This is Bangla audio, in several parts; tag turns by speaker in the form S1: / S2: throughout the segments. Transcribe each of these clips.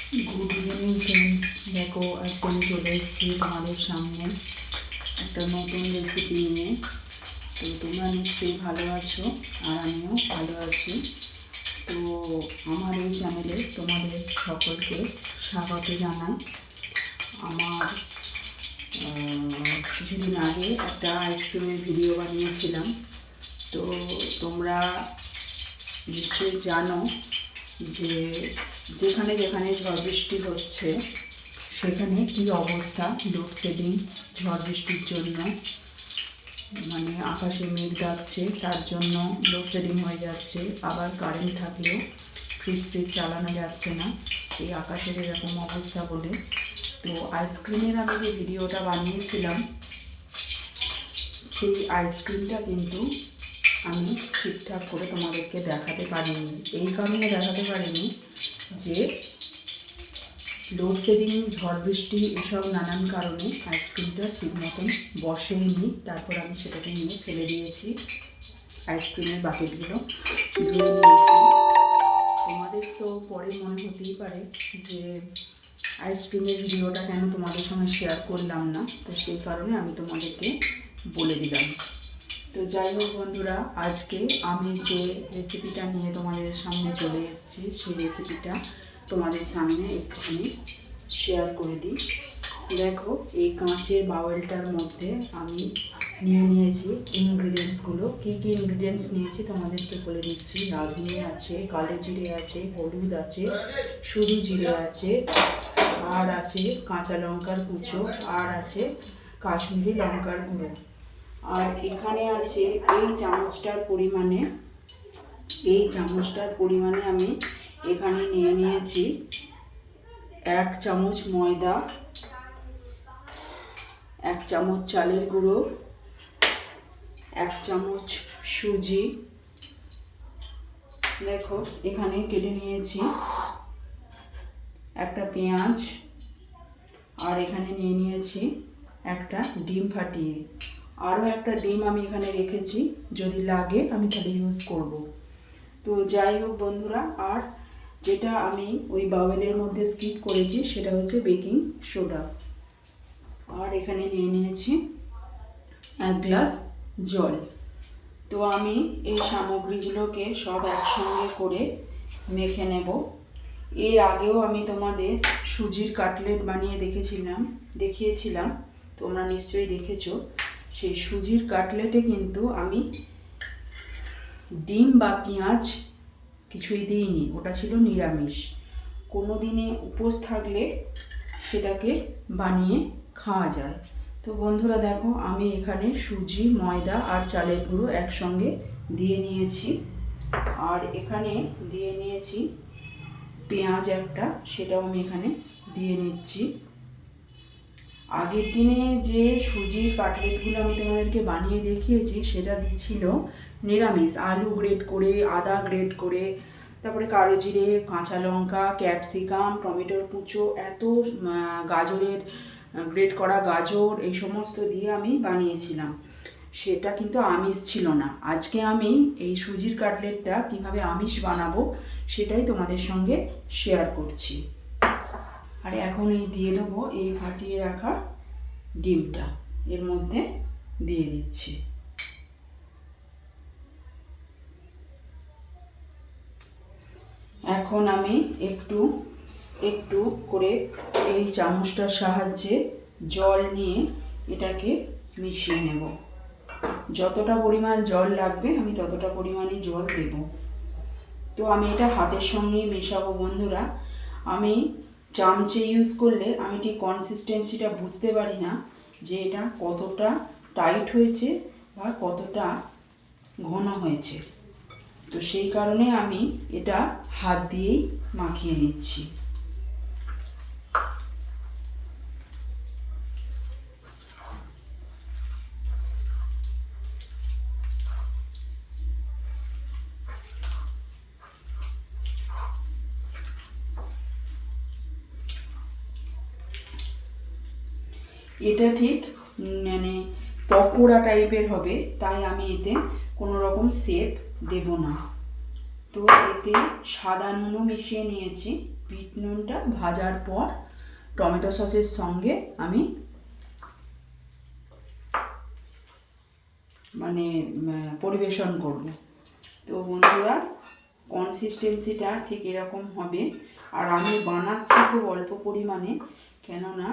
S1: গুড ইভিনিং ফ্রেন্ডস, দেখো আজকে আমি চলে এসেছি তোমাদের সামনে একটা নতুন রেসিপি নিয়ে। তো তোমরা নিশ্চয়ই ভালো আছো আর আমিও ভালো আছি। তো আমার এই চ্যানেলে তোমাদের সকলকে স্বাগত জানাই। আমার কিছুদিন আগে একটা আইসক্রিমের ভিডিও বানিয়েছিলাম। তো তোমরা নিশ্চয়ই জানো যে যেখানে যেখানে ঝড় বৃষ্টি হচ্ছে সেখানে কী অবস্থা, লোডশেডিং, ঝড় বৃষ্টির জন্য মানে আকাশে মেঘ ডাকছে, তার জন্য লোডশেডিং হয়ে যাচ্ছে। আবার কারেন্ট থাকলেও ফ্রিজ চালানো যাচ্ছে না, এই আকাশের এরকম অবস্থা বলে। তো আইসক্রিমের আমি যে ভিডিওটা বানিয়েছিলাম সেই আইসক্রিমটা কিন্তু আমি ঠিকঠাক করে তোমাদেরকে দেখাতে পারিনি। এই কারণে দেখাতে পারিনি যে লোডশেডিং, ঝড় বৃষ্টি এসব নানান কারণে আইসক্রিমটা ঠিক মতন বসেইনি। তারপর আমি সেটাকে নিয়ে ফেলে দিয়েছি, আইসক্রিমের বাকেটগুলো ধুয়ে নিয়েছি। তোমাদের তো পরে মনে হতেই পারে যে আইসক্রিমের ভিডিওটা কেন তোমাদের সঙ্গে শেয়ার করলাম না, তো সেই কারণে আমি তোমাদেরকে বলে দিলাম। তো যাই হোক বন্ধুরা, আজকে আমি যে রেসিপিটা নিয়ে তোমাদের সামনে চলে এসেছি সেই রেসিপিটা তোমাদের সামনে একটুখানি শেয়ার করে দিই। দেখো, এই কাঁচের বাউলটার মধ্যে আমি নিয়ে নিয়েছি ইনগ্রিডিয়েন্টসগুলো। কী কী ইনগ্রিডিয়েন্টস নিয়েছি তোমাদেরকে বলে দিচ্ছি। রাঁধুনি আছে, কালো জিরে আছে, হলুদ আছে, শুধু জিরে আছে, আর আছে কাঁচা লঙ্কার কুচো, আর আছে কাশ্মীরি লঙ্কার গুঁড়ো। আর এখানে আছে এই চামচটার পরিমাণে আমি এখানে নিয়ে নিয়েছি 1 চামচ ময়দা, 1 চামচ চালের গুঁড়ো, 1 চামচ সুজি। দেখো এখানে কেটে নিয়েছি একটা পেঁয়াজ, আর এখানে নিয়ে নিয়েছি একটা ডিম ফাটিয়ে। আরও একটা ডিম আমি এখানে রেখেছি, যদি লাগে আমি তাহলে ইউজ করব। তো যাই হোক বন্ধুরা, আর যেটা আমি ওই বাউলের মধ্যে স্কিপ করেছি সেটা হচ্ছে বেকিং সোডা। আর এখানে নিয়ে নিয়েছি 1 গ্লাস জল। তো আমি এই সামগ্রীগুলোকে সব একসঙ্গে করে মেখে নেব। এর আগেও আমি তোমাদের সুজির কাটলেট বানিয়ে দেখিয়েছিলাম, তোমরা নিশ্চয়ই দেখেছো। সেই সুজির কাটলেটে কিন্তু আমি ডিম বা পেঁয়াজ কিছুই দিইনি, ওটা ছিল নিরামিষ। কোনো দিনে উপোস থাকলে সেটাকে বানিয়ে খাওয়া যায়। তো বন্ধুরা দেখো, আমি এখানে সুজি, ময়দা আর চালের গুঁড়ো একসঙ্গে দিয়ে নিয়েছি। আর এখানে দিয়ে নিয়েছি পেঁয়াজ একটা, সেটাও আমি এখানে দিয়ে নিচ্ছি। আগের দিনে যে সুজির কাটলেটগুলো আমি তোমাদেরকে বানিয়ে দেখিয়েছি সেটা ছিল নিরামিষ, আলু গ্রেট করে, আদা গ্রেট করে, তারপরে কালো জিরে, কাঁচা লঙ্কা, ক্যাপসিকাম, টমেটোর কুচো, এত গাজরের গ্রেট করা গাজর, এই সমস্ত দিয়ে আমি বানিয়েছিলাম। সেটা কিন্তু আমিষ ছিল না। আজকে আমি এই সুজির কাটলেটটা কিভাবে আমিষ বানাবো সেটাই তোমাদের সঙ্গে শেয়ার করছি। আর এখন এই দিয়ে দেবো এই ফাটিয়ে রাখা ডিমটা, এর মধ্যে দিয়ে দিচ্ছি। এখন আমি একটু একটু করে এই চামচটার সাহায্যে জল নিয়ে এটাকে মিশিয়ে নেব। যতটা পরিমাণ জল লাগবে আমি ততটা পরিমাণই জল দেব। তো আমি এটা হাতের সঙ্গেই মেশাবো বন্ধুরা। আমি চামচে ইউজ করলে আমি ঠিক কনসিস্টেন্সিটা বুঝতে পারি না যে এটা কতটা টাইট হয়েছে বা কতটা ঘন হয়েছে। তো সেই কারণে আমি এটা হাত দিয়েই মাখিয়ে নিচ্ছি। এটা ঠিক মানে পকোড়া টাইপের হবে, তাই আমি এতে কোনো রকম শেপ দেব না। তো এতে সাদা নুনও মিশিয়ে নিয়েছি, বিট নুনটা ভাজার পর টমেটো সসের সঙ্গে আমি মানে পরিবেশন করব। তো বন্ধুরা, কনসিস্টেন্সিটা ঠিক এরকম হবে। আর আমি বানাচ্ছি খুব অল্প পরিমাণে, কেননা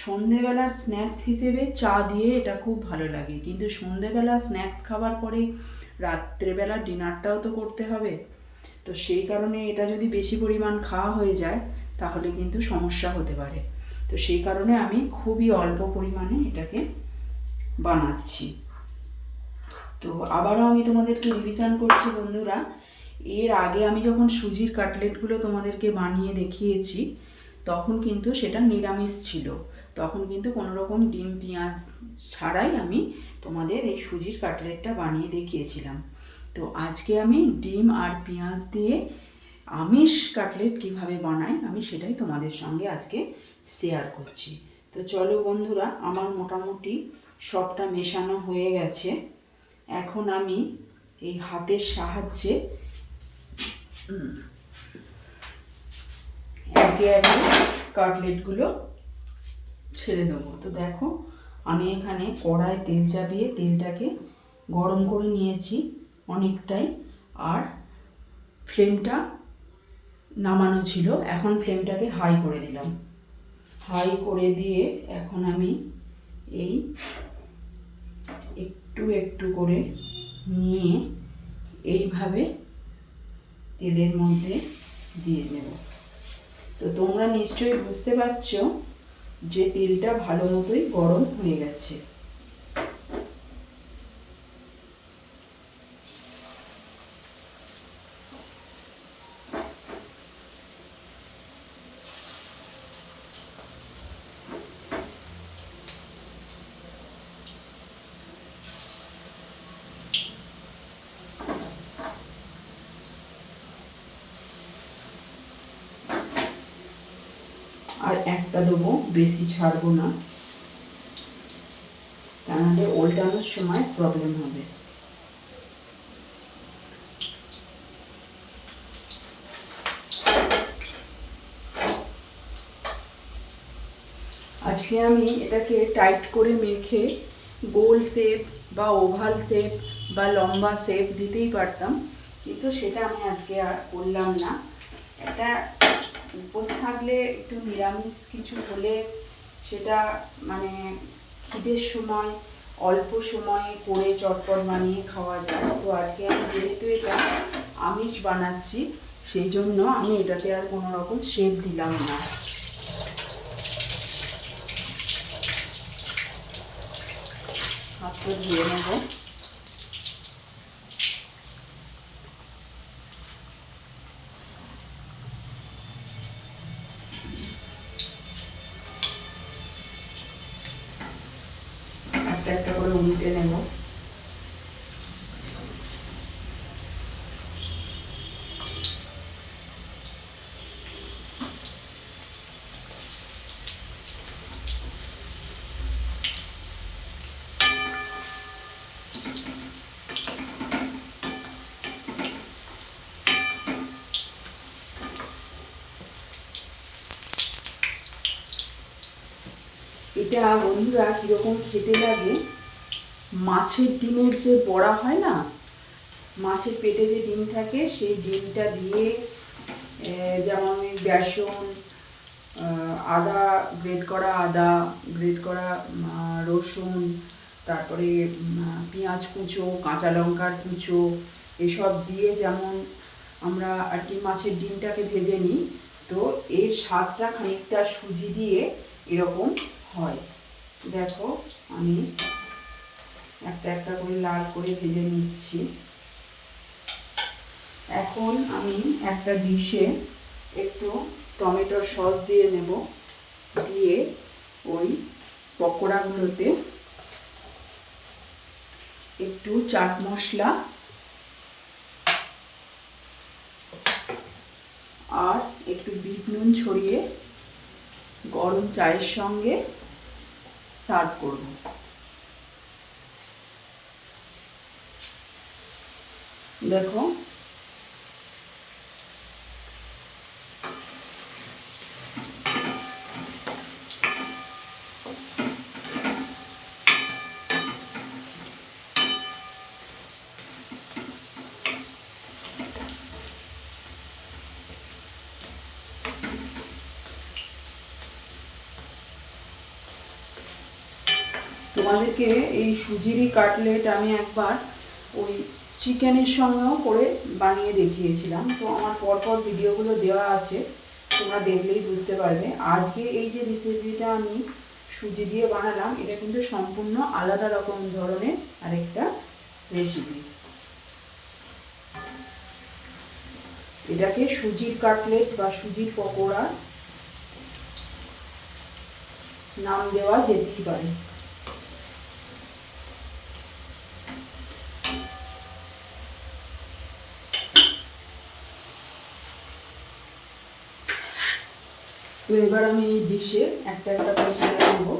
S1: সন্ধেবেলার স্ন্যাক্স হিসেবে চা দিয়ে এটা খুব ভালো লাগে, কিন্তু সন্ধেবেলা স্ন্যাক্স খাবার পরে রাত্রেবেলা ডিনারটাও তো করতে হবে। তো সেই কারণে এটা যদি বেশি পরিমাণ খাওয়া হয়ে যায় তাহলে কিন্তু সমস্যা হতে পারে। তো সেই কারণে আমি খুবই অল্প পরিমাণে এটাকে বানাচ্ছি। তো আবারও আমি তোমাদেরকে রিভিশন করছি বন্ধুরা, এর আগে আমি যখন সুজির কাটলেটগুলো তোমাদেরকে বানিয়ে দেখিয়েছি তখন কিন্তু সেটা নিরামিষ ছিল, তখন কিন্তু কোনো রকম ডিম পেঁয়াজ ছাড়াই আমি তোমাদের এই সুজির কাটলেটটা বানিয়ে দেখিয়েছিলাম। তো আজকে আমি ডিম আর পেঁয়াজ দিয়ে আমিষ কাটলেট কিভাবে বানাই আমি সেটাই তোমাদের সঙ্গে আজকে শেয়ার করছি। তো চলো বন্ধুরা, আমার মোটামুটি সবটা মেশানো হয়ে গেছে। এখন আমি এই হাতের সাহায্যে একে একে কাটলেটগুলো ছেড়ে দেবো। তো দেখো, আমি এখানে কড়ায় তেল চাপিয়ে তেলটাকে গরম করে নিয়েছি অনেকটাই, আর ফ্লেমটা নামানো ছিল, এখন ফ্লেমটাকে হাই করে দিলাম। হাই করে দিয়ে এখন আমি এই একটু একটু করে নিয়ে এইভাবে তেলের মধ্যে দিয়ে দেব। তো তোমরা নিশ্চয়ই বুঝতে পারছো যে তেলটা ভালো মতোই গরম হয়ে গেছে। আর একটা দেবো, বেশি ছাড়বো না, তাহলে উল্টানোর সময় প্রবলেম হবে। আজকে আমি এটাকে টাইট করে মেখে গোল শেপ বা ওভাল শেপ বা লম্বা শেপ দিতেই পারতাম, কিন্তু সেটা আমি আজকে আর করলাম না। এটা উপোস থাকলে একটু নিরামিষ কিছু হলে সেটা মানে খিদের সময় অল্প সময়ে করে চটপট বানিয়ে খাওয়া যায়। তো আজকে আমি যেহেতু এটা আমিষ বানাচ্ছি সেই জন্য আমি এটাতে আর কোনো রকম শেপ দিলাম না। হাতটা ধুয়ে নেব। একটা একটা করে উল্টে নেব। এটা বন্ধুরা কীরকম খেতে লাগে, মাছের ডিমের যে বড়া হয় না, মাছের পেটে যে ডিম থাকে সেই ডিমটা দিয়ে যেমন ওই বেসন, আদা, গ্রেট করা আদা, গ্রেট করা রসুন, তারপরে পেঁয়াজ কুচো, কাঁচা লঙ্কার কুচো, এসব দিয়ে যেমন আমরা আর কি মাছের ডিমটাকে ভেজে নিই, তো এর স্বাদটা খানিকটা সুজি দিয়ে এরকম হয়। দেখো, আমি একটা একটা করে লাল করে ভেজে নিচ্ছি। এখন আমি একটা ডিশে একটু টমেটোর সস দিয়ে নেব, দিয়ে ওই পকোড়াগুলোতে একটু চাট মশলা আর একটু বিট নুন ছড়িয়ে গরম চায়ের সঙ্গে সার্ভ করব। দেখো, তোমাদেরকে এই সুজিরই কাটলেট আমি একবার ওই চিকেনের সঙ্গেও করে বানিয়ে দেখিয়েছিলাম, তো আমার পরপর ভিডিওগুলো দেওয়া আছে, তোমরা দেখলেই বুঝতে পারবে। আজকে এই যে রেসিপিটা আমি সুজি দিয়ে বানালাম, এটা কিন্তু সম্পূর্ণ আলাদা রকম ধরনের আরেকটা রেসিপি। এটাকে সুজির কাটলেট বা সুজির পকোড়া নাম দেওয়া যেতেই পারে। তো এবার আমি এই ডিশে একটা একটা করে তুলে নেবো।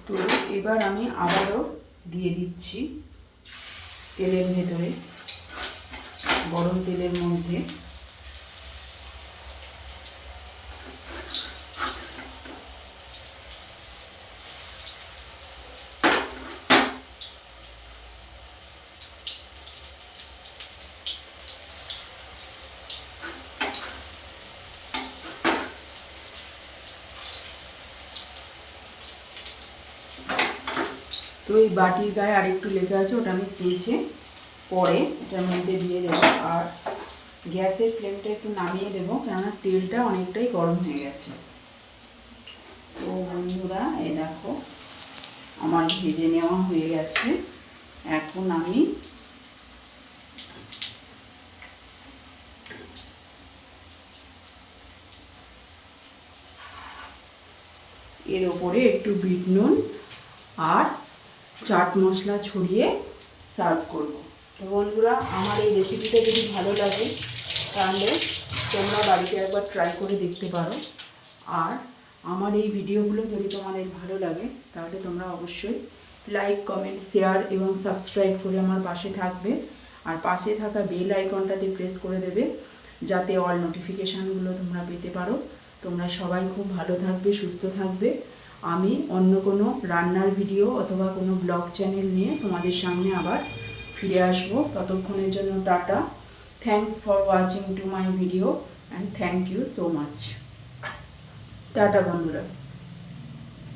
S1: তো এবার আমি আবারও দিয়ে দিচ্ছি তেলের ভেতরে, গরম তেলের মধ্যে তো এই বাটির গায়ে আরেকটু লেগে আছে, ওটা আমি চেঁচে পরে এটার মধ্যে দিয়ে দেবো। আর গ্যাসের ফ্লেমটা একটু নামিয়ে দেবো, কেননা তেলটা অনেকটাই গরম হয়ে গেছে। তো বন্ধুরা, এই দেখো আমার ভেজে নেওয়া হয়ে গেছে। এখন আমি এর ওপরে একটু বিট নুন আর চাট মশলা ছড়িয়ে সার্ভ করব। তো বন্ধুরা, আমার এই রেসিপিটা যদি ভালো লাগে তাহলে তোমরা বাড়িতে একবার ট্রাই করে দেখতে পারো। আর আমার এই ভিডিওগুলো যদি তোমাদের ভালো লাগে তাহলে তোমরা অবশ্যই লাইক, কমেন্ট, শেয়ার এবং সাবস্ক্রাইব করে আমার পাশে থাকবে। আর পাশে থাকা বেল আইকনটাতে প্রেস করে দেবে, যাতে অল নোটিফিকেশানগুলো তোমরা পেতে পারো। তোমরা সবাই খুব ভালো থাকবে, সুস্থ থাকবে। আমি অন্য কোনো রান্নার ভিডিও অথবা কোনো ব্লগ চ্যানেল নিয়ে তোমাদের সামনে আবার ফিরে আসবো। ততক্ষণের জন্য টাটা। Thanks for watching to my video and thank you so much. টাটা বন্ধুরা।